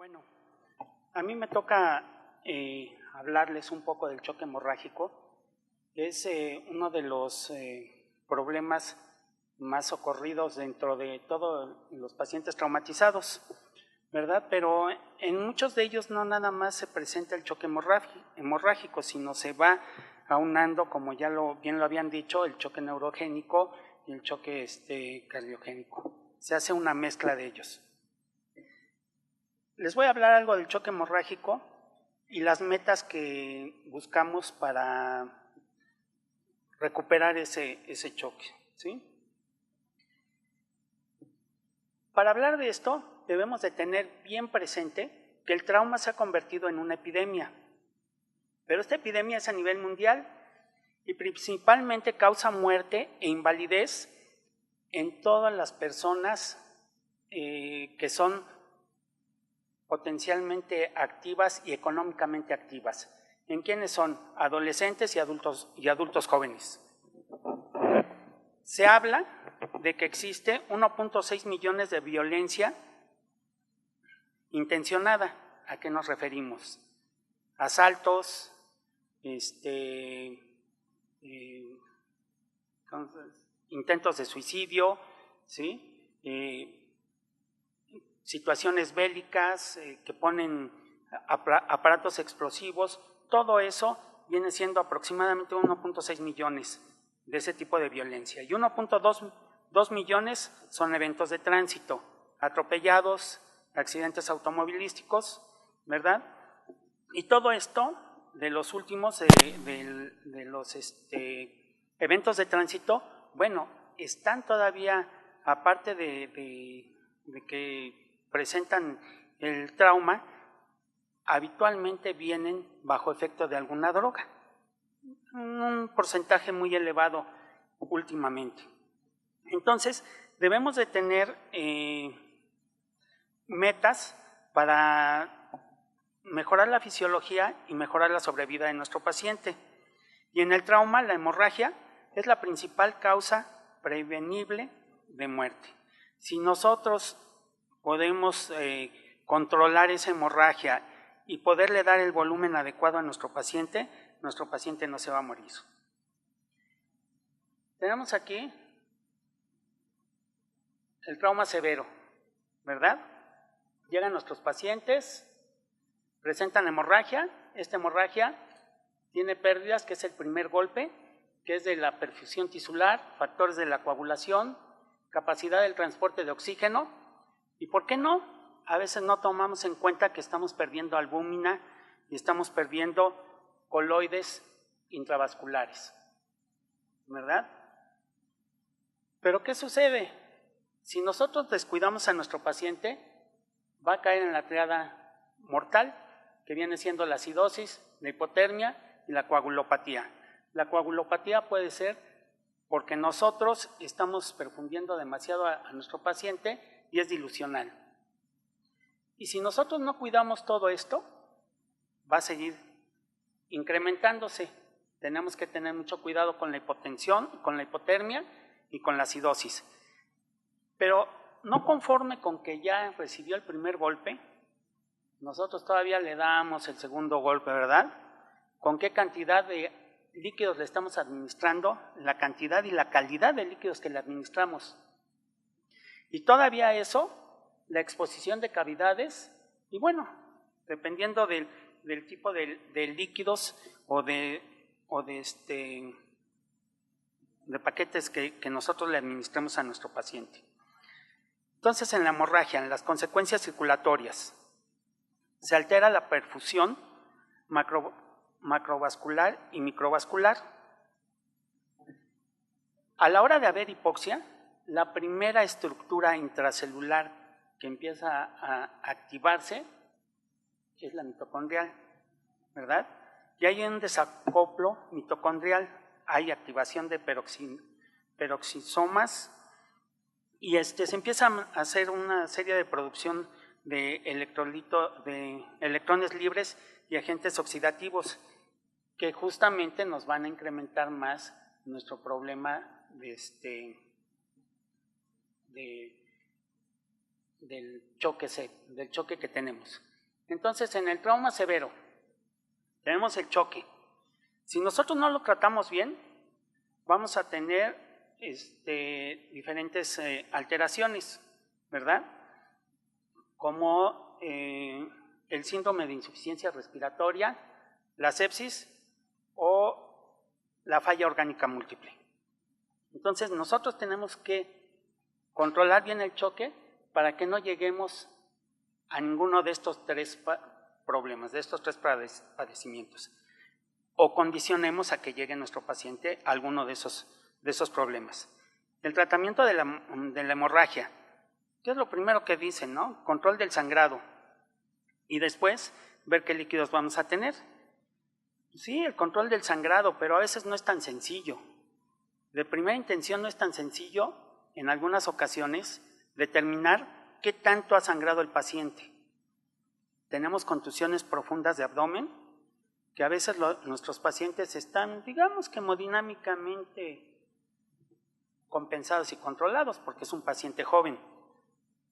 Bueno, a mí me toca hablarles un poco del choque hemorrágico, que es uno de los problemas más ocurridos dentro de todos los pacientes traumatizados, ¿verdad? Pero en muchos de ellos no nada más se presenta el choque hemorrágico, sino se va aunando, como ya bien lo habían dicho, el choque neurogénico y el choque cardiogénico. Se hace una mezcla de ellos. Les voy a hablar algo del choque hemorrágico y las metas que buscamos para recuperar ese choque, ¿sí? Para hablar de esto, debemos de tener bien presente que el trauma se ha convertido en una epidemia, pero esta epidemia es a nivel mundial y principalmente causa muerte e invalidez en todas las personas que son potencialmente activas y económicamente activas. ¿En quiénes son? Adolescentes y adultos jóvenes. Se habla de que existe 1.6 millones de violencia intencionada. ¿A qué nos referimos? Asaltos, intentos de suicidio, ¿sí? Situaciones bélicas que ponen aparatos explosivos, todo eso viene siendo aproximadamente 1.6 millones de ese tipo de violencia. Y 1.2 millones son eventos de tránsito, atropellados, accidentes automovilísticos, ¿verdad? Y todo esto, de los últimos, de los eventos de tránsito, bueno, están todavía, aparte de que presentan el trauma, habitualmente vienen bajo efecto de alguna droga, un porcentaje muy elevado últimamente. Entonces, debemos de tener metas para mejorar la fisiología y mejorar la sobrevida de nuestro paciente. Y en el trauma, la hemorragia es la principal causa prevenible de muerte. Si nosotros podemos controlar esa hemorragia y poderle dar el volumen adecuado a nuestro paciente no se va a morir. Tenemos aquí el trauma severo, ¿verdad? Llegan nuestros pacientes, presentan hemorragia, esta hemorragia tiene pérdidas, que es el primer golpe, que es de la perfusión tisular, factores de la coagulación, capacidad del transporte de oxígeno, y ¿por qué no? A veces no tomamos en cuenta que estamos perdiendo albúmina y estamos perdiendo coloides intravasculares, ¿verdad? Pero ¿qué sucede? Si nosotros descuidamos a nuestro paciente, va a caer en la triada mortal, que viene siendo la acidosis, la hipotermia y la coagulopatía. La coagulopatía puede ser porque nosotros estamos perfundiendo demasiado a nuestro paciente y es dilucional. Y si nosotros no cuidamos todo esto, va a seguir incrementándose. Tenemos que tener mucho cuidado con la hipotensión, con la hipotermia y con la acidosis. Pero no conforme con que ya recibió el primer golpe, nosotros todavía le damos el segundo golpe, ¿verdad? ¿Con qué cantidad de líquidos le estamos administrando? La cantidad y la calidad de líquidos que le administramos. Y todavía eso, la exposición de cavidades, y bueno, dependiendo del tipo de líquidos o de paquetes que nosotros le administramos a nuestro paciente. Entonces, en la hemorragia, en las consecuencias circulatorias, se altera la perfusión macrovascular y microvascular. A la hora de haber hipoxia, la primera estructura intracelular que empieza a activarse es la mitocondrial, ¿verdad? Y hay un desacoplo mitocondrial, hay activación de peroxisomas y se empieza a hacer una serie de producción de electrones libres y agentes oxidativos que justamente nos van a incrementar más nuestro problema de choque que tenemos. Entonces, en el trauma severo, tenemos el choque. Si nosotros no lo tratamos bien, vamos a tener diferentes alteraciones, ¿verdad? Como el síndrome de insuficiencia respiratoria, la sepsis o la falla orgánica múltiple. Entonces, nosotros tenemos que controlar bien el choque para que no lleguemos a ninguno de estos tres problemas, de estos tres padecimientos, o condicionemos a que llegue nuestro paciente a alguno de esos problemas. El tratamiento de la hemorragia, ¿qué es lo primero que dicen, no? Control del sangrado, y después ver qué líquidos vamos a tener. Sí, el control del sangrado, pero a veces no es tan sencillo. De primera intención no es tan sencillo, en algunas ocasiones, determinar qué tanto ha sangrado el paciente. Tenemos contusiones profundas de abdomen, que a veces nuestros pacientes están, digamos que hemodinámicamente compensados y controlados, porque es un paciente joven,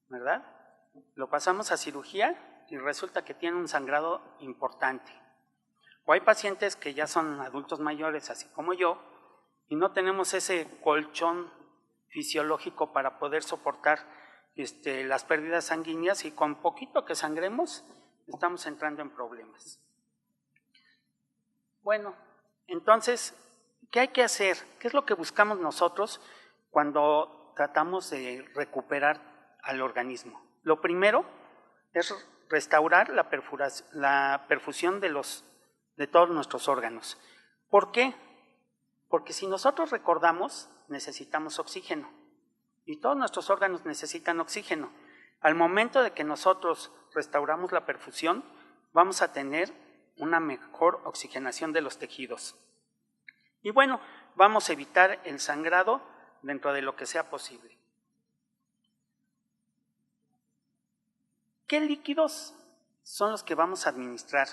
¿verdad? Lo pasamos a cirugía y resulta que tiene un sangrado importante. O hay pacientes que ya son adultos mayores, así como yo, y no tenemos ese colchón fisiológico para poder soportar las pérdidas sanguíneas, y con poquito que sangremos estamos entrando en problemas. Bueno, entonces, ¿qué hay que hacer? ¿Qué es lo que buscamos nosotros cuando tratamos de recuperar al organismo? Lo primero es restaurar la perfusión de todos nuestros órganos. ¿Por qué? Porque si nosotros recordamos, necesitamos oxígeno, y todos nuestros órganos necesitan oxígeno. Al momento de que nosotros restauramos la perfusión, vamos a tener una mejor oxigenación de los tejidos. Y bueno, vamos a evitar el sangrado dentro de lo que sea posible. ¿Qué líquidos son los que vamos a administrar?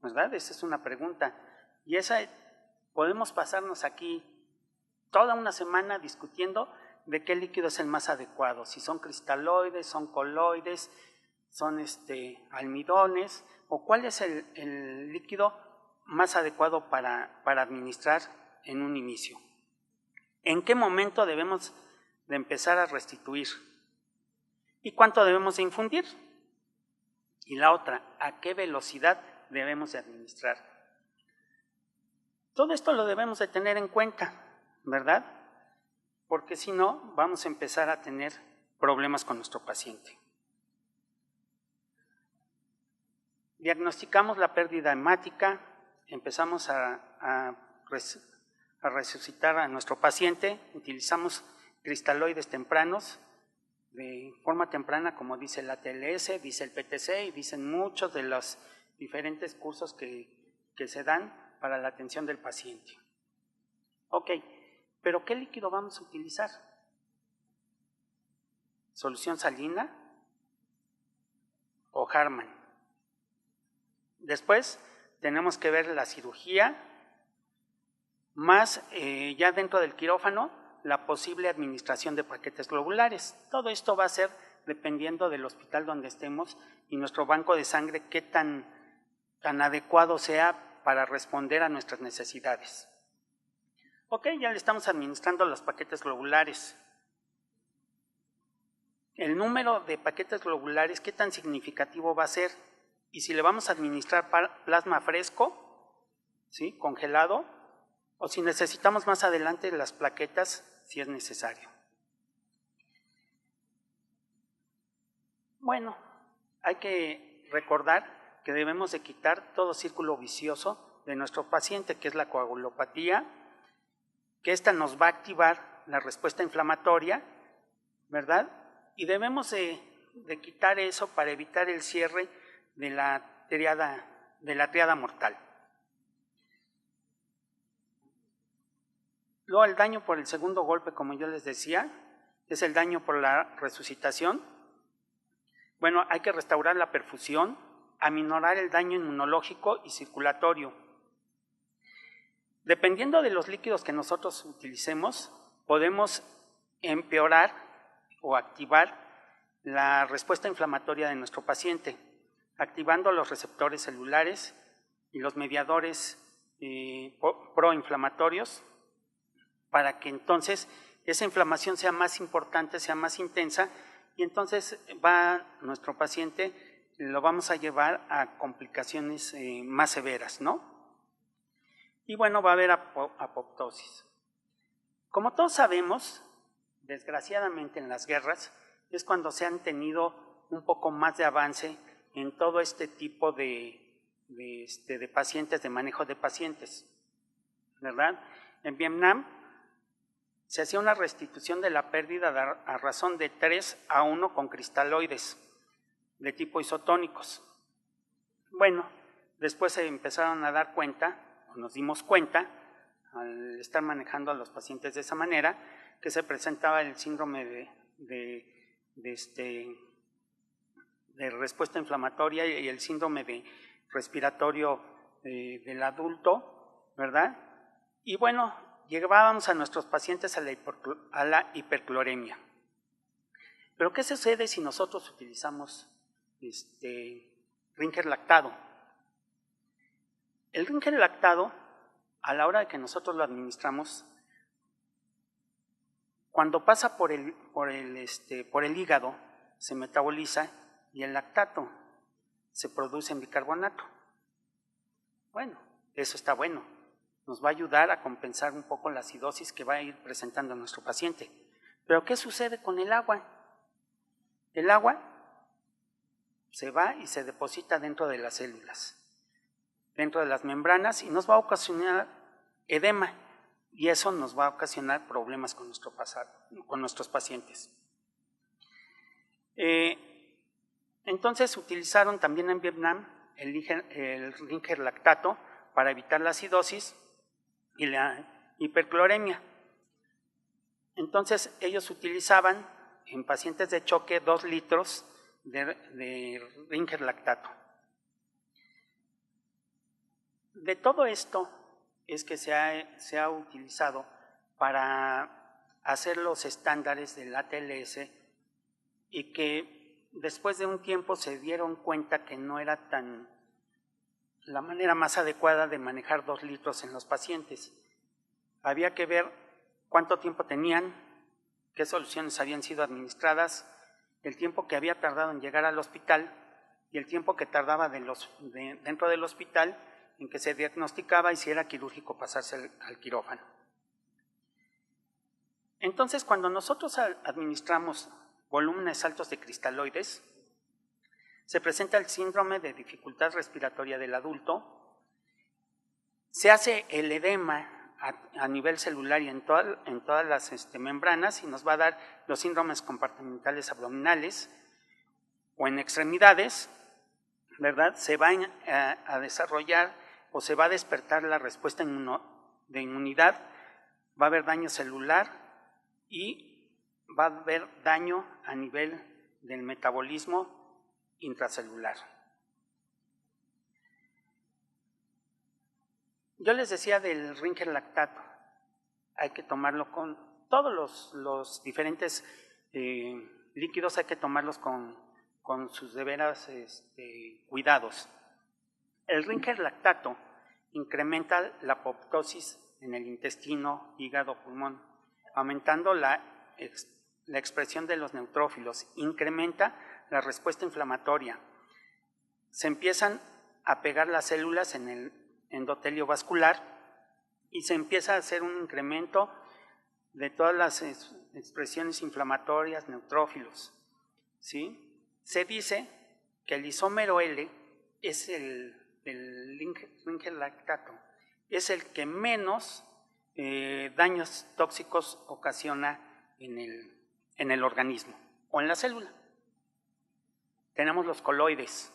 ¿Verdad? Esa es una pregunta. Y esa podemos pasarnos aquí toda una semana discutiendo de qué líquido es el más adecuado, si son cristaloides, son coloides, son almidones, o cuál es el líquido más adecuado para administrar en un inicio. ¿En qué momento debemos de empezar a restituir? ¿Y cuánto debemos de infundir? Y la otra, ¿a qué velocidad debemos de administrar? Todo esto lo debemos de tener en cuenta, ¿verdad? Porque si no, vamos a empezar a tener problemas con nuestro paciente. Diagnosticamos la pérdida hemática, empezamos a resucitar a nuestro paciente, utilizamos cristaloides tempranos, de forma temprana, como dice la TLS, dice el PTC y dicen muchos de los diferentes cursos que se dan para la atención del paciente. Ok, pero ¿qué líquido vamos a utilizar? ¿Solución salina o Harman? Después tenemos que ver la cirugía, más ya dentro del quirófano, la posible administración de paquetes globulares. Todo esto va a ser dependiendo del hospital donde estemos y nuestro banco de sangre, qué tan adecuado sea para responder a nuestras necesidades. Ok, ya le estamos administrando los paquetes globulares. El número de paquetes globulares, qué tan significativo va a ser, y si le vamos a administrar plasma fresco, ¿sí?, congelado, o si necesitamos más adelante las plaquetas, si es necesario. Bueno, hay que recordar que debemos de quitar todo círculo vicioso de nuestro paciente, que es la coagulopatía, que esta nos va a activar la respuesta inflamatoria, ¿verdad? Y debemos de quitar eso para evitar el cierre de la triada mortal. Luego el daño por el segundo golpe, como yo les decía, es el daño por la resucitación. Bueno, hay que restaurar la perfusión, aminorar el daño inmunológico y circulatorio. Dependiendo de los líquidos que nosotros utilicemos, podemos empeorar o activar la respuesta inflamatoria de nuestro paciente, activando los receptores celulares y los mediadores proinflamatorios para que entonces esa inflamación sea más importante, sea más intensa, y entonces nuestro paciente lo vamos a llevar a complicaciones más severas, ¿no? Y bueno, va a haber apoptosis. Como todos sabemos, desgraciadamente en las guerras es cuando se han tenido un poco más de avance en todo este tipo de pacientes, de manejo de pacientes, ¿verdad? En Vietnam se hacía una restitución de la pérdida a razón de 3:1 con cristaloides de tipo isotónicos. Bueno, después se empezaron a dar cuenta, o nos dimos cuenta, al estar manejando a los pacientes de esa manera, que se presentaba el síndrome de respuesta inflamatoria y el síndrome respiratorio del adulto, ¿verdad? Y bueno, llevábamos a nuestros pacientes a la hipercloremia. Pero ¿qué sucede si nosotros utilizamos Rinker lactado? El Rinker lactado, a la hora de que nosotros lo administramos, cuando pasa por el hígado, se metaboliza y el lactato se produce en bicarbonato. Bueno, eso está bueno. Nos va a ayudar a compensar un poco la acidosis que va a ir presentando nuestro paciente. Pero ¿qué sucede con el agua? El agua se va y se deposita dentro de las células, dentro de las membranas, y nos va a ocasionar edema, y eso nos va a ocasionar problemas con nuestros pacientes. Entonces utilizaron también en Vietnam el Rinker lactato para evitar la acidosis y la hipercloremia. Entonces ellos utilizaban en pacientes de choque 2 litros de Rinker lactato. De todo esto es que se ha utilizado para hacer los estándares del ATLS, y que después de un tiempo se dieron cuenta que no era la manera más adecuada de manejar 2 litros en los pacientes. Había que ver cuánto tiempo tenían, qué soluciones habían sido administradas, el tiempo que había tardado en llegar al hospital y el tiempo que tardaba dentro del hospital en que se diagnosticaba y si era quirúrgico pasarse al quirófano. Entonces, cuando nosotros administramos volúmenes altos de cristaloides, se presenta el síndrome de dificultad respiratoria del adulto, se hace el edema a nivel celular y en todas las membranas, y nos va a dar los síndromes compartimentales abdominales o en extremidades, ¿verdad? Se va a desarrollar o se va a despertar la respuesta de inmunidad, va a haber daño celular y va a haber daño a nivel del metabolismo intracelular. Yo les decía del Rinker lactato, hay que tomarlo con todos los diferentes líquidos, hay que tomarlos con sus de veras cuidados. El Rinker lactato incrementa la apoptosis en el intestino, hígado, pulmón, aumentando la expresión de los neutrófilos, incrementa la respuesta inflamatoria. Se empiezan a pegar las células en el endotelio vascular y se empieza a hacer un incremento de todas las expresiones inflamatorias, neutrófilos, ¿sí? Se dice que el isómero L es el Rinker lactato, es el que menos daños tóxicos ocasiona en el organismo o en la célula. Tenemos los coloides,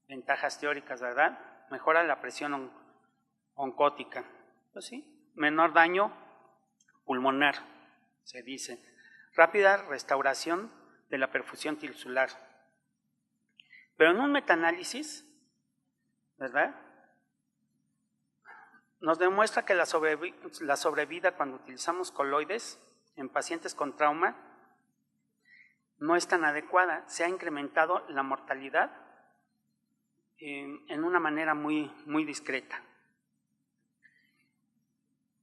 ventajas teóricas, ¿verdad? Mejora la presión oncótica, pues sí, menor daño pulmonar, se dice, rápida restauración de la perfusión tisular. Pero en un metaanálisis, ¿verdad?, nos demuestra que la sobrevida cuando utilizamos coloides en pacientes con trauma no es tan adecuada. Se ha incrementado la mortalidad en una manera muy, muy discreta.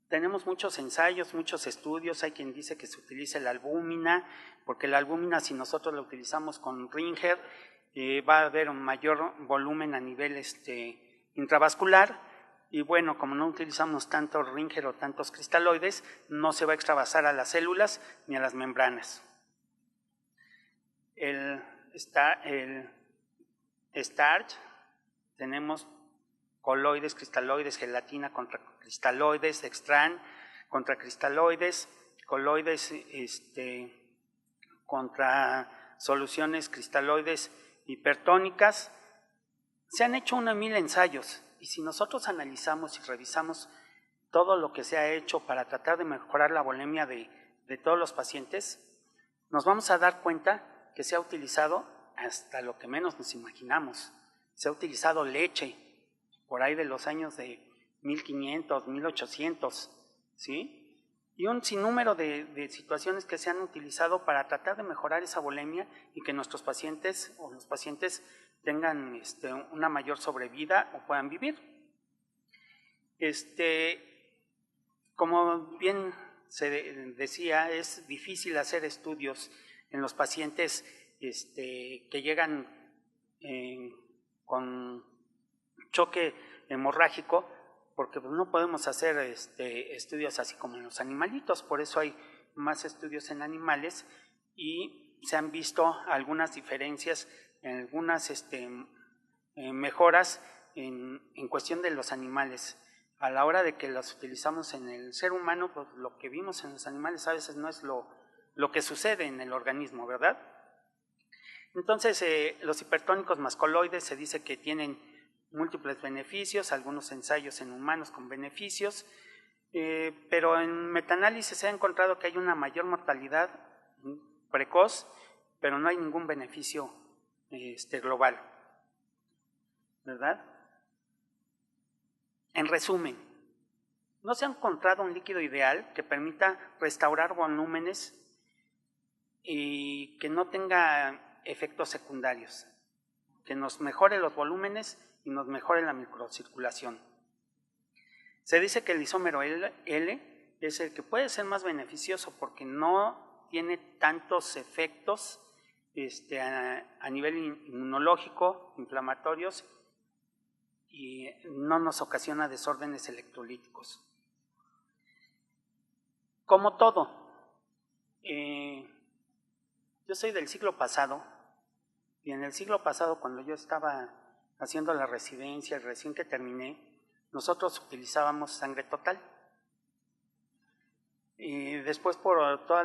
Tenemos muchos ensayos, muchos estudios. Hay quien dice que se utilice la albúmina, porque la albúmina, si nosotros la utilizamos con Ringer, va a haber un mayor volumen a nivel intravascular. Y bueno, como no utilizamos tanto Ringer o tantos cristaloides, no se va a extravasar a las células ni a las membranas. El starch, tenemos coloides, cristaloides, gelatina contra cristaloides, dextran contra cristaloides, coloides contra soluciones cristaloides hipertónicas. Se han hecho 1000 ensayos y si nosotros analizamos y revisamos todo lo que se ha hecho para tratar de mejorar la volemia de todos los pacientes, nos vamos a dar cuenta que se ha utilizado hasta lo que menos nos imaginamos. Se ha utilizado leche, por ahí de los años de 1500, 1800, ¿sí? Y un sinnúmero de situaciones que se han utilizado para tratar de mejorar esa volemia y que nuestros pacientes o los pacientes tengan una mayor sobrevida o puedan vivir. Como bien se decía, es difícil hacer estudios en los pacientes que llegan con choque hemorrágico, porque no podemos hacer estudios así como en los animalitos. Por eso hay más estudios en animales y se han visto algunas diferencias, algunas mejoras en cuestión de los animales. A la hora de que las utilizamos en el ser humano, pues lo que vimos en los animales a veces no es lo que sucede en el organismo, ¿verdad? Entonces, los hipertónicos más coloides se dice que tienen múltiples beneficios, algunos ensayos en humanos con beneficios, pero en metaanálisis se ha encontrado que hay una mayor mortalidad precoz, pero no hay ningún beneficio global, ¿verdad? En resumen, no se ha encontrado un líquido ideal que permita restaurar volúmenes y que no tenga efectos secundarios, que nos mejore los volúmenes y nos mejore la microcirculación. Se dice que el isómero L es el que puede ser más beneficioso porque no tiene tantos efectos a nivel inmunológico, inflamatorios, y no nos ocasiona desórdenes electrolíticos. Como todo, yo soy del siglo pasado, y en el siglo pasado, cuando yo estaba haciendo la residencia, recién que terminé, nosotros utilizábamos sangre total. Y después, por toda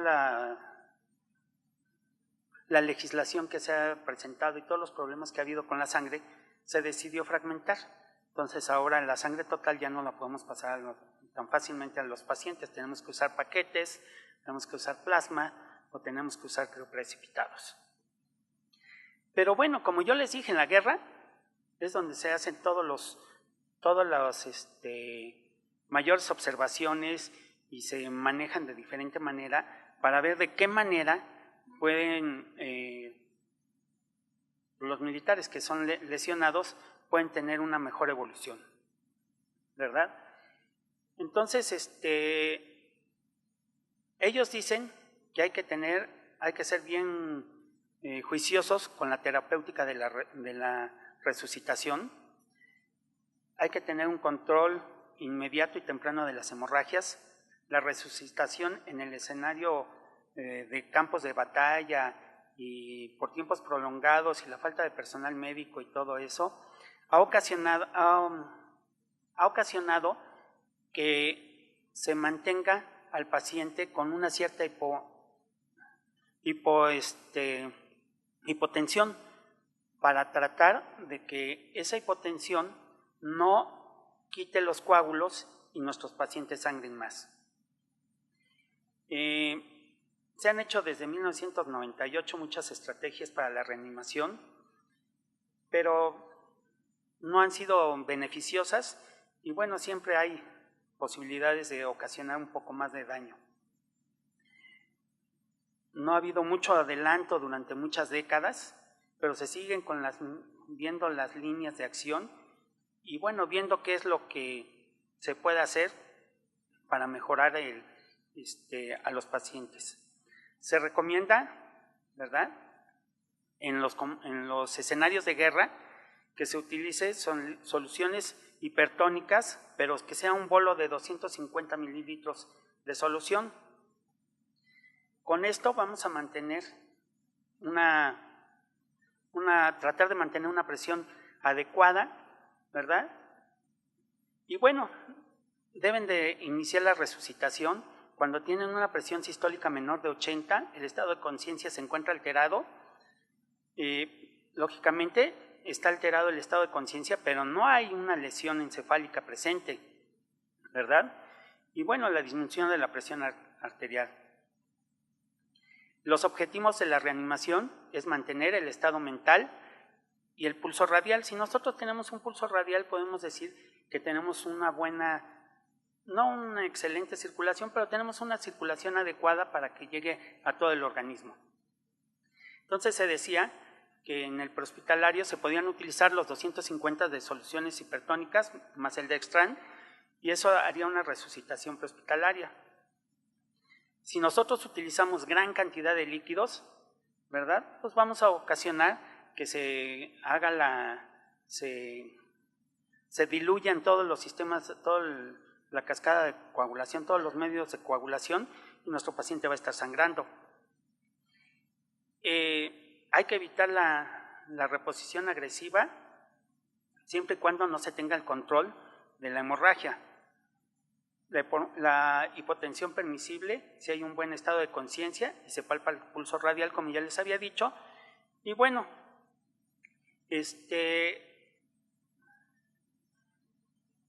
la legislación que se ha presentado y todos los problemas que ha habido con la sangre, se decidió fragmentar. Entonces ahora la sangre total ya no la podemos pasar tan fácilmente a los pacientes. Tenemos que usar paquetes, tenemos que usar plasma o tenemos que usar crioprecipitados. Pero bueno, como yo les dije, en la guerra es donde se hacen todas las mayores observaciones y se manejan de diferente manera para ver de qué manera pueden los militares que son lesionados pueden tener una mejor evolución, ¿verdad? Entonces, ellos dicen que hay que ser bien juiciosos con la terapéutica de la resucitación. Hay que tener un control inmediato y temprano de las hemorragias. La resucitación en el escenario de campos de batalla y por tiempos prolongados y la falta de personal médico y todo eso ha ocasionado que se mantenga al paciente con una cierta hipotensión para tratar de que esa hipotensión no quite los coágulos y nuestros pacientes sangren más. Se han hecho desde 1998 muchas estrategias para la reanimación, pero no han sido beneficiosas y bueno, siempre hay posibilidades de ocasionar un poco más de daño. no ha habido mucho adelanto durante muchas décadas, pero se siguen viendo las líneas de acción y bueno, viendo qué es lo que se puede hacer para mejorar a los pacientes. Se recomienda, ¿verdad?, en los escenarios de guerra que se utilice soluciones hipertónicas, pero que sea un bolo de 250 mililitros de solución. Con esto vamos a mantener tratar de mantener una presión adecuada, ¿verdad? Y bueno, deben de iniciar la resucitación cuando tienen una presión sistólica menor de 80, el estado de conciencia se encuentra alterado. Lógicamente está alterado el estado de conciencia, pero no hay una lesión encefálica presente, ¿verdad? Y bueno, la disminución de la presión arterial. Los objetivos de la reanimación es mantener el estado mental y el pulso radial. Si nosotros tenemos un pulso radial, podemos decir que tenemos una buena, no una excelente circulación, pero tenemos una circulación adecuada para que llegue a todo el organismo. Entonces se decía que en el prehospitalario se podían utilizar los 250 de soluciones hipertónicas más el Dextran y eso haría una resucitación prehospitalaria. Si nosotros utilizamos gran cantidad de líquidos, ¿verdad?, pues vamos a ocasionar que se diluya en todos los sistemas, toda la cascada de coagulación, todos los medios de coagulación y nuestro paciente va a estar sangrando. Hay que evitar la reposición agresiva siempre y cuando no se tenga el control de la hemorragia. La hipotensión permisible, si hay un buen estado de conciencia y se palpa el pulso radial, como ya les había dicho. Y bueno,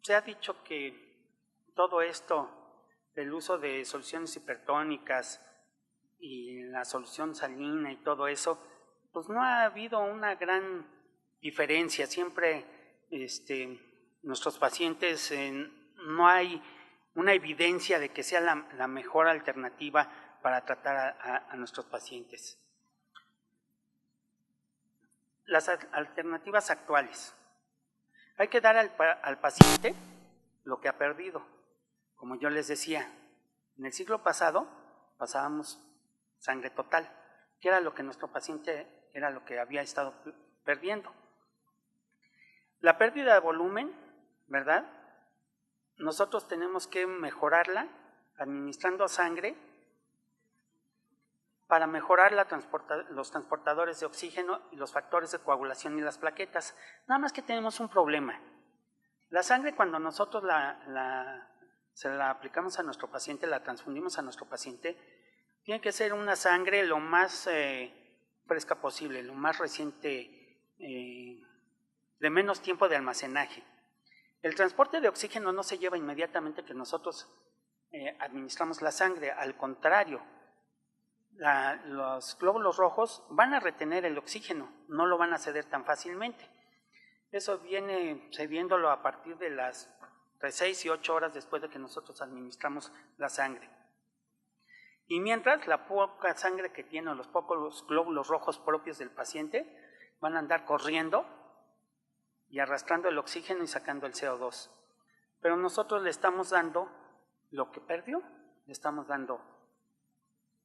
se ha dicho que todo esto, el uso de soluciones hipertónicas y la solución salina y todo eso, pues no ha habido una gran diferencia. Siempre nuestros pacientes no hay una evidencia de que sea la mejor alternativa para tratar a nuestros pacientes. Las alternativas actuales. Hay que dar al paciente lo que ha perdido. Como yo les decía, en el siglo pasado pasábamos sangre total, que era lo que nuestro paciente era lo que había estado perdiendo. La pérdida de volumen, ¿verdad?, nosotros tenemos que mejorarla administrando sangre para mejorar los transportadores de oxígeno y los factores de coagulación y las plaquetas. Nada más que tenemos un problema. La sangre, cuando nosotros se la aplicamos a nuestro paciente, la transfundimos a nuestro paciente, tiene que ser una sangre lo más fresca posible, lo más reciente, de menos tiempo de almacenaje. El transporte de oxígeno no se lleva inmediatamente que nosotros administramos la sangre, al contrario, los glóbulos rojos van a retener el oxígeno, no lo van a ceder tan fácilmente. Eso viene cediéndolo a partir de las 6 y 8 horas después de que nosotros administramos la sangre. Y mientras, la poca sangre que tiene, los pocos glóbulos rojos propios del paciente, van a andar corriendo y arrastrando el oxígeno y sacando el CO2. Pero nosotros le estamos dando lo que perdió, le estamos dando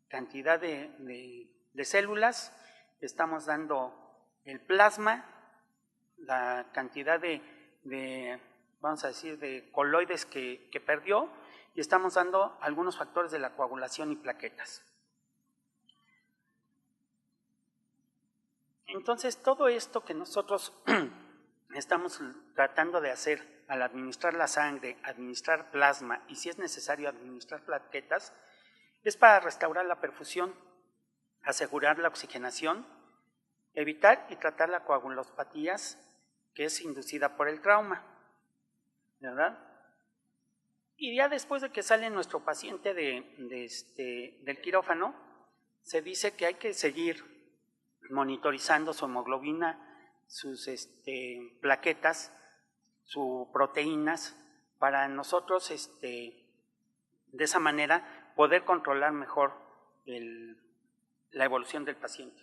cantidad de células, le estamos dando el plasma, la cantidad vamos a decir, de coloides que perdió, y estamos dando algunos factores de la coagulación y plaquetas. Entonces, todo esto que nosotros estamos tratando de hacer al administrar la sangre, administrar plasma y si es necesario administrar plaquetas, es para restaurar la perfusión, asegurar la oxigenación, evitar y tratar la coagulopatías que es inducida por el trauma, ¿verdad? Y ya después de que sale nuestro paciente del quirófano, se dice que hay que seguir monitorizando su hemoglobina, sus plaquetas, sus proteínas, para nosotros de esa manera poder controlar mejor la evolución del paciente.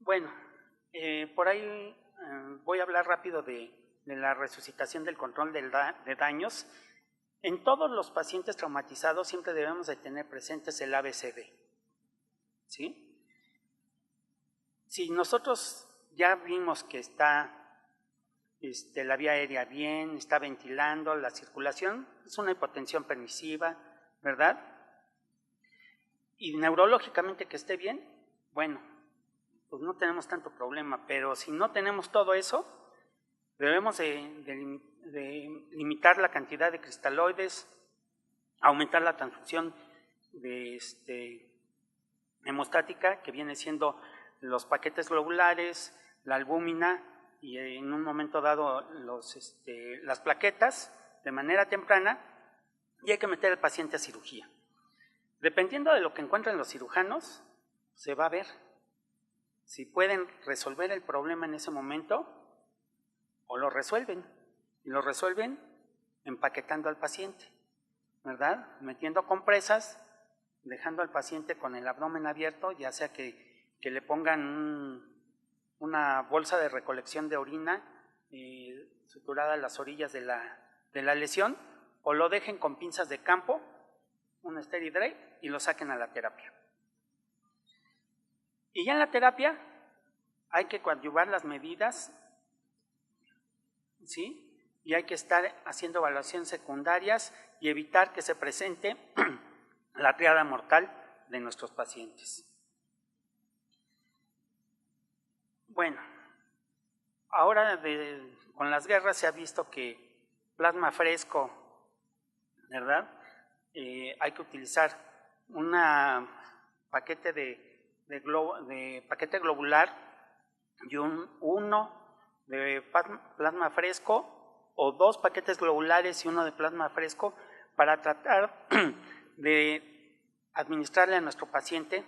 Bueno, por ahí voy a hablar rápido de la resucitación del control de daños. En todos los pacientes traumatizados siempre debemos de tener presentes el ABCD, ¿sí? Si nosotros ya vimos que está la vía aérea bien, está ventilando, la circulación, es una hipotensión permisiva, ¿verdad? Y neurológicamente que esté bien, bueno, pues no tenemos tanto problema, pero si no tenemos todo eso, debemos de limitar la cantidad de cristaloides, aumentar la transfusión hemostática, que viene siendo los paquetes globulares, la albúmina y en un momento dado las plaquetas de manera temprana, y hay que meter al paciente a cirugía. Dependiendo de lo que encuentren los cirujanos, se va a ver si pueden resolver el problema en ese momento o lo resuelven. Y lo resuelven empaquetando al paciente, ¿verdad? Metiendo compresas, dejando al paciente con el abdomen abierto, ya sea que le pongan una bolsa de recolección de orina suturada a las orillas de la lesión, o lo dejen con pinzas de campo, un SteriDray, y lo saquen a la terapia. Y ya en la terapia hay que coadyuvar las medidas, ¿sí? Y hay que estar haciendo evaluaciones secundarias y evitar que se presente la triada mortal de nuestros pacientes. Bueno, ahora con las guerras se ha visto que plasma fresco, ¿verdad? Hay que utilizar un paquete paquete globular y uno de plasma fresco, o 2 paquetes globulares y uno de plasma fresco, para tratar de administrarle a nuestro paciente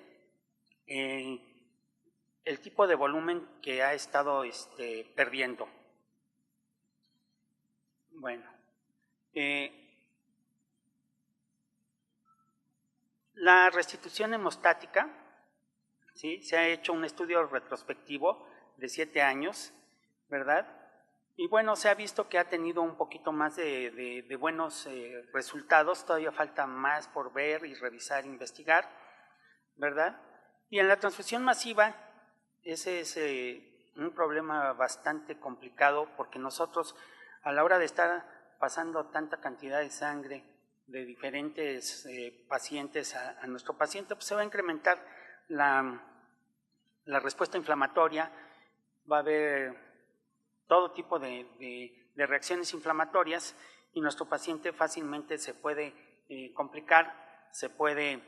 el tipo de volumen que ha estado perdiendo. Bueno, la restitución hemostática, ¿sí? Se ha hecho un estudio retrospectivo de 7 años, ¿verdad? Y bueno, se ha visto que ha tenido un poquito más de buenos resultados. Todavía falta más por ver y revisar e investigar, ¿verdad? Y en la transfusión masiva, ese es un problema bastante complicado, porque nosotros, a la hora de estar pasando tanta cantidad de sangre de diferentes pacientes a nuestro paciente, pues se va a incrementar la respuesta inflamatoria, va a haber todo tipo de reacciones inflamatorias, y nuestro paciente fácilmente se puede complicar, se puede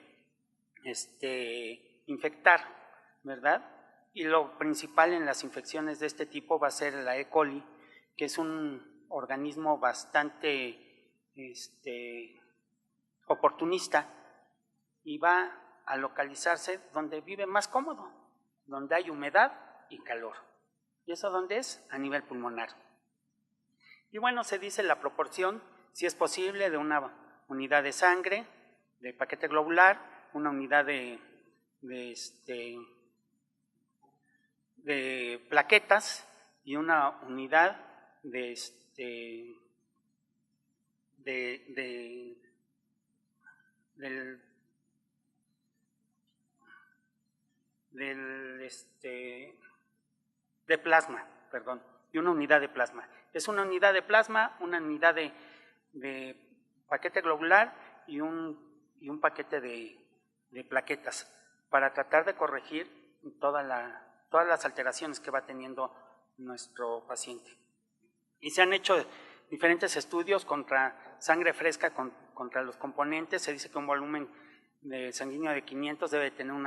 infectar, ¿verdad? Y lo principal en las infecciones de este tipo va a ser la E. coli, que es un organismo bastante oportunista, y va a localizarse donde vive más cómodo, donde hay humedad y calor. ¿Y eso dónde es? A nivel pulmonar. Y bueno, se dice la proporción, si es posible, de una unidad de sangre, de paquete globular, una unidad de plaquetas y una unidad del de plasma, perdón, y una unidad de plasma. Es una unidad de plasma, una unidad de paquete globular y un paquete de plaquetas, para tratar de corregir todas las alteraciones que va teniendo nuestro paciente. Y se han hecho diferentes estudios contra sangre fresca, contra los componentes. Se dice que un volumen sanguíneo de 500 debe tener un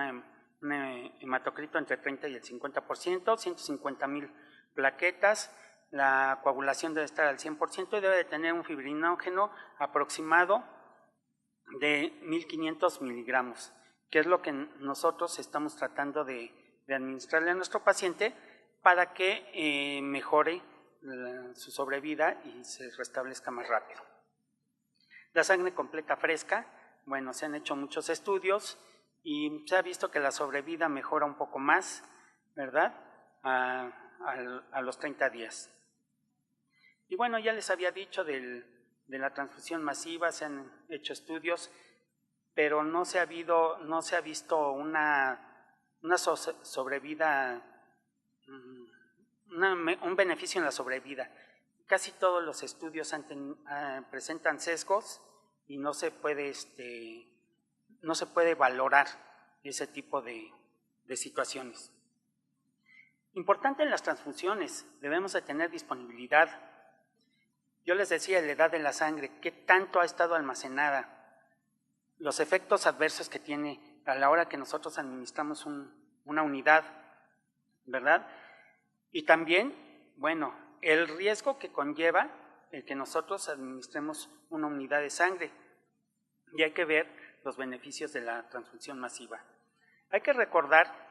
hematocrito entre 30 y el 50%, 150,000 plaquetas, la coagulación debe estar al 100% y debe de tener un fibrinógeno aproximado de 1,500 miligramos, que es lo que nosotros estamos tratando de administrarle a nuestro paciente para que mejore su sobrevida y se restablezca más rápido. La sangre completa fresca bueno, se han hecho muchos estudios y se ha visto que la sobrevida mejora un poco más, ¿verdad?, a los 30 días. Y bueno, ya les había dicho de la transfusión masiva, se han hecho estudios, pero no se ha visto una sobrevida, un beneficio en la sobrevida. Casi todos los estudios presentan sesgos y no se puede valorar ese tipo de situaciones. Importante en las transfusiones, debemos de tener disponibilidad. Yo les decía la edad de la sangre, qué tanto ha estado almacenada, los efectos adversos que tiene a la hora que nosotros administramos una unidad, ¿verdad? Y también, bueno, el riesgo que conlleva el que nosotros administremos una unidad de sangre. Y hay que ver los beneficios de la transfusión masiva. Hay que recordar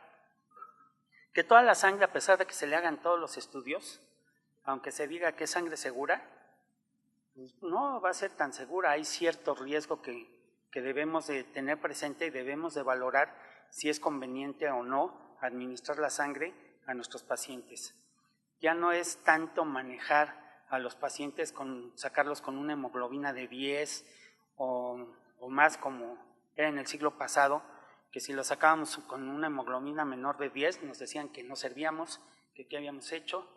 que toda la sangre, a pesar de que se le hagan todos los estudios, aunque se diga que es sangre segura, no va a ser tan segura. Hay cierto riesgo que debemos de tener presente y debemos de valorar si es conveniente o no administrar la sangre a nuestros pacientes. Ya no es tanto manejar a los pacientes sacarlos con una hemoglobina de 10 o más como era en el siglo pasado, que si lo sacábamos con una hemoglobina menor de 10 nos decían que no servíamos, que qué habíamos hecho,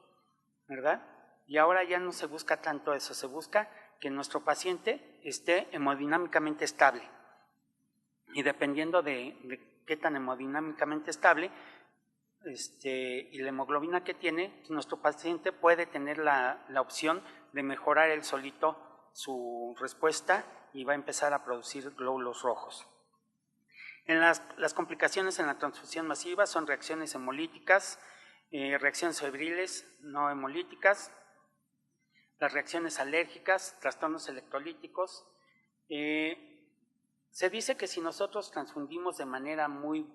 ¿verdad? Y ahora ya no se busca tanto eso, se busca que nuestro paciente esté hemodinámicamente estable. Y dependiendo de qué tan hemodinámicamente estable y la hemoglobina que tiene, pues nuestro paciente puede tener la opción de mejorar él solito su respuesta y va a empezar a producir glóbulos rojos. Las complicaciones en la transfusión masiva son reacciones hemolíticas, reacciones febriles no hemolíticas, las reacciones alérgicas, trastornos electrolíticos. Se dice que si nosotros transfundimos de manera muy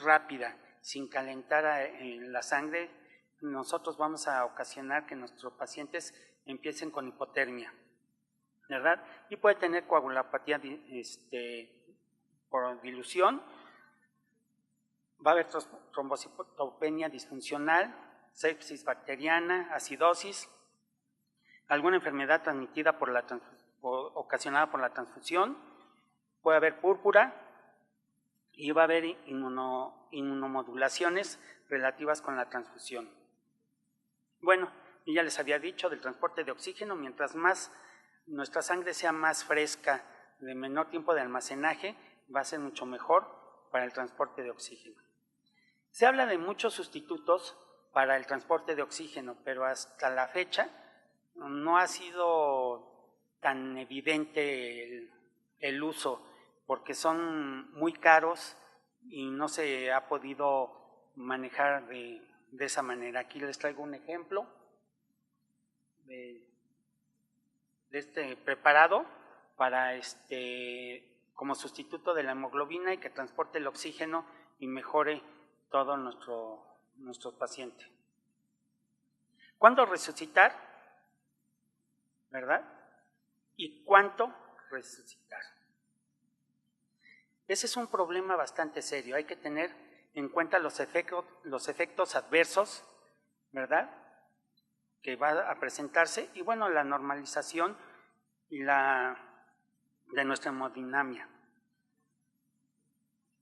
rápida, sin calentar la sangre, nosotros vamos a ocasionar que nuestros pacientes empiecen con hipotermia, ¿verdad? Y puede tener coagulopatía por dilución, va a haber trombocitopenia disfuncional, sepsis bacteriana, acidosis, alguna enfermedad transmitida ocasionada por la transfusión, puede haber púrpura y va a haber inmunomodulaciones relativas con la transfusión. Bueno, y ya les había dicho del transporte de oxígeno, mientras más nuestra sangre sea más fresca, de menor tiempo de almacenaje, va a ser mucho mejor para el transporte de oxígeno. Se habla de muchos sustitutos para el transporte de oxígeno, pero hasta la fecha no ha sido tan evidente el uso, porque son muy caros y no se ha podido manejar de esa manera. Aquí les traigo un ejemplo de este preparado para como sustituto de la hemoglobina y que transporte el oxígeno y mejore todo nuestro paciente. ¿Cuándo resucitar? ¿Verdad? ¿Y cuánto resucitar? Ese es un problema bastante serio. Hay que tener en cuenta los efectos adversos, ¿verdad?, que va a presentarse, y bueno, la normalización y de nuestra hemodinamia.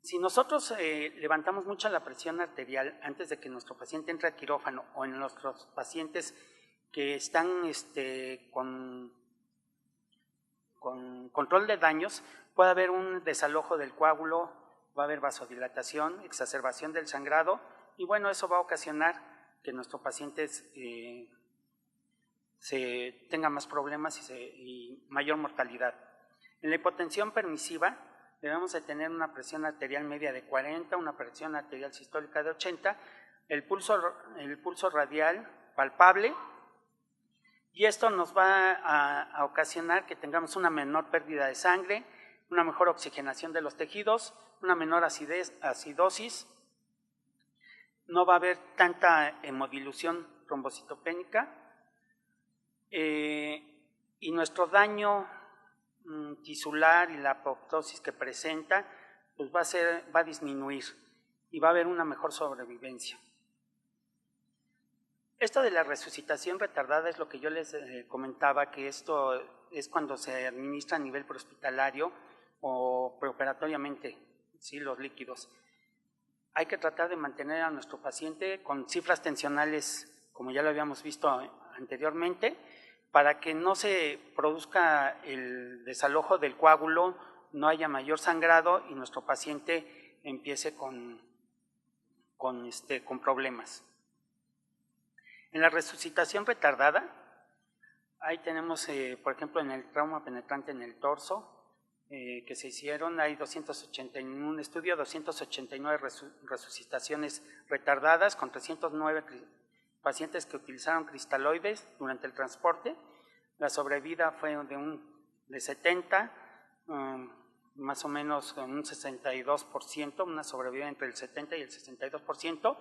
Si nosotros levantamos mucho la presión arterial antes de que nuestro paciente entre a quirófano, o en nuestros pacientes que están con control de daños, puede haber un desalojo del coágulo, va a haber vasodilatación, exacerbación del sangrado, y bueno, eso va a ocasionar que nuestro paciente tenga más problemas y mayor mortalidad. En la hipotensión permisiva debemos de tener una presión arterial media de 40, una presión arterial sistólica de 80, el pulso radial palpable, y esto nos va a ocasionar que tengamos una menor pérdida de sangre, una mejor oxigenación de los tejidos, una menor acidosis, no va a haber tanta hemodilución trombocitopénica, y nuestro daño tisular y la apoptosis que presenta, pues va a disminuir y va a haber una mejor sobrevivencia. Esto de la resucitación retardada es lo que yo les comentaba, que esto es cuando se administra a nivel prehospitalario o preoperatoriamente, ¿sí?, los líquidos. Hay que tratar de mantener a nuestro paciente con cifras tensionales, como ya lo habíamos visto anteriormente, para que no se produzca el desalojo del coágulo, no haya mayor sangrado y nuestro paciente empiece con problemas. En la resucitación retardada, ahí tenemos, por ejemplo, en el trauma penetrante en el torso, que se hicieron, hay 280, en un estudio 289 resucitaciones retardadas con 309 pacientes que utilizaron cristaloides durante el transporte. La sobrevida fue de 70, más o menos un 62%, una sobrevida entre el 70 y el 62%.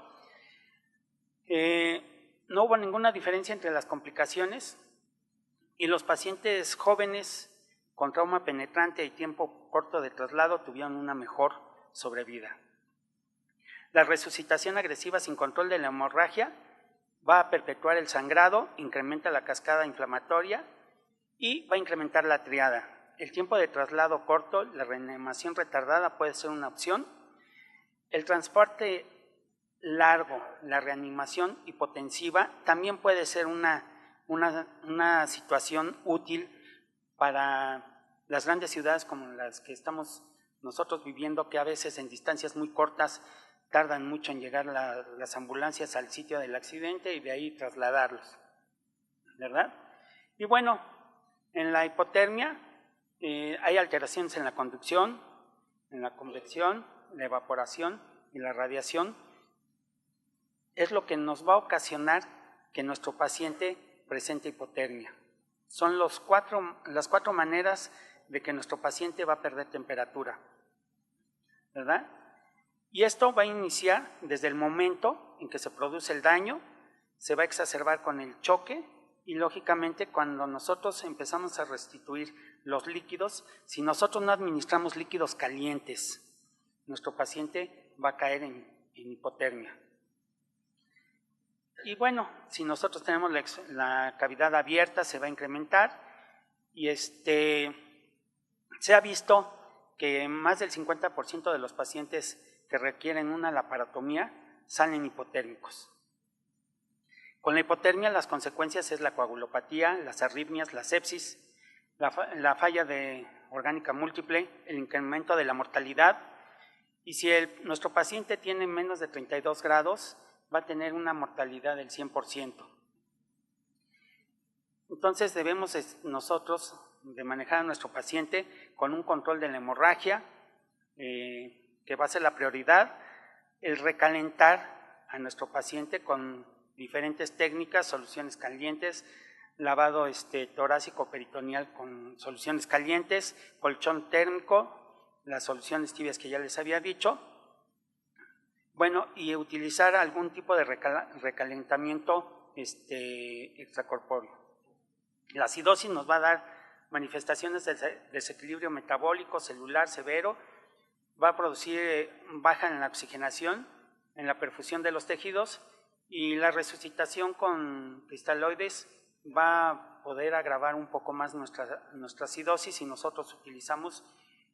No hubo ninguna diferencia entre las complicaciones y los pacientes jóvenes con trauma penetrante y tiempo corto de traslado tuvieron una mejor sobrevida. La resucitación agresiva sin control de la hemorragia va a perpetuar el sangrado, incrementa la cascada inflamatoria y va a incrementar la triada. El tiempo de traslado corto, la reanimación retardada puede ser una opción. El transporte largo, la reanimación hipotensiva, también puede ser una situación útil para las grandes ciudades como las que estamos nosotros viviendo, que a veces en distancias muy cortas tardan mucho en llegar las ambulancias al sitio del accidente y de ahí trasladarlos, ¿verdad? Y bueno, en la hipotermia hay alteraciones en la conducción, en la convección, la evaporación y la radiación. Es lo que nos va a ocasionar que nuestro paciente presente hipotermia. Son las cuatro maneras de que nuestro paciente va a perder temperatura, ¿verdad? Y esto va a iniciar desde el momento en que se produce el daño, se va a exacerbar con el choque y lógicamente cuando nosotros empezamos a restituir los líquidos, si nosotros no administramos líquidos calientes, nuestro paciente va a caer en hipotermia. Y bueno, si nosotros tenemos la cavidad abierta, se va a incrementar y se ha visto que más del 50% de los pacientes que requieren una laparotomía salen hipotérmicos. Con la hipotermia las consecuencias es la coagulopatía, las arritmias, la sepsis, la falla orgánica múltiple, el incremento de la mortalidad y si nuestro paciente tiene menos de 32 grados, va a tener una mortalidad del 100%. Entonces debemos nosotros de manejar a nuestro paciente con un control de la hemorragia, que va a ser la prioridad, el recalentar a nuestro paciente con diferentes técnicas, soluciones calientes, lavado torácico peritoneal con soluciones calientes, colchón térmico, las soluciones tibias que ya les había dicho. Bueno, y utilizar algún tipo de recalentamiento extracorpóreo. La acidosis nos va a dar manifestaciones de desequilibrio metabólico celular severo, va a producir baja en la oxigenación, en la perfusión de los tejidos y la resucitación con cristaloides va a poder agravar un poco más nuestra acidosis si nosotros utilizamos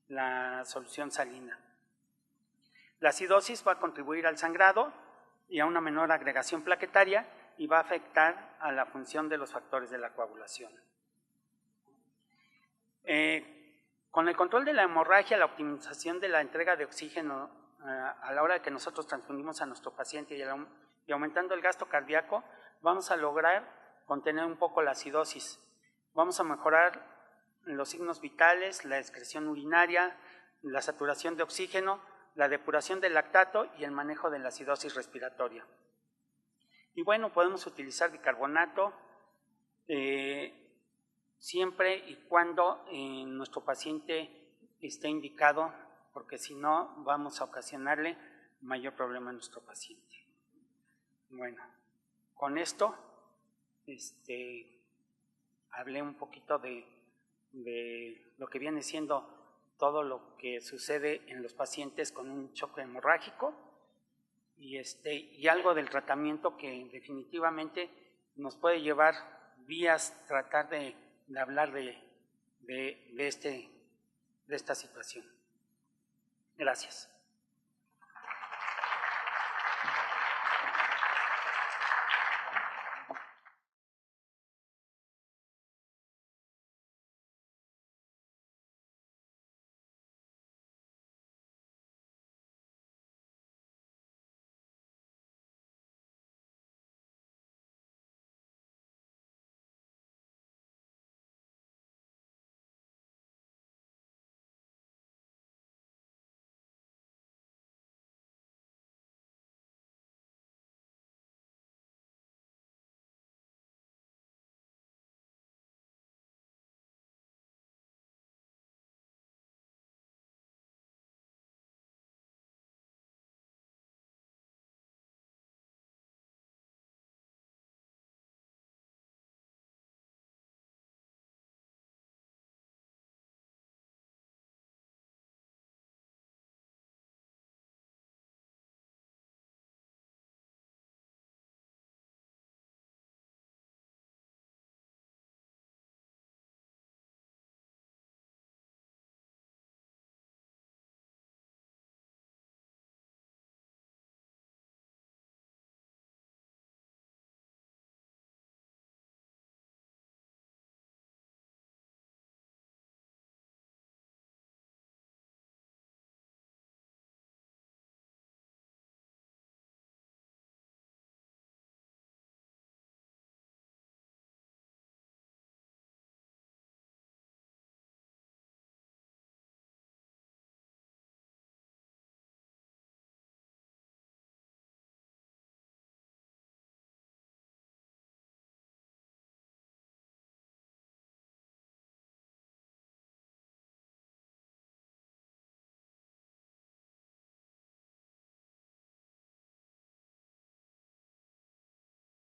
la solución salina. La acidosis va a contribuir al sangrado y a una menor agregación plaquetaria y va a afectar a la función de los factores de la coagulación. Con el control de la hemorragia, la optimización de la entrega de oxígeno a la hora de que nosotros transfundimos a nuestro paciente y aumentando el gasto cardíaco, vamos a lograr contener un poco la acidosis. Vamos a mejorar los signos vitales, la excreción urinaria, la saturación de oxígeno, la depuración del lactato y el manejo de la acidosis respiratoria. Y bueno, podemos utilizar bicarbonato siempre y cuando nuestro paciente esté indicado, porque si no vamos a ocasionarle mayor problema a nuestro paciente. Bueno, con esto hablé un poquito de de lo que viene siendo todo lo que sucede en los pacientes con un shock hemorrágico y algo del tratamiento que definitivamente nos puede llevar vías, tratar de hablar de esta situación. Gracias.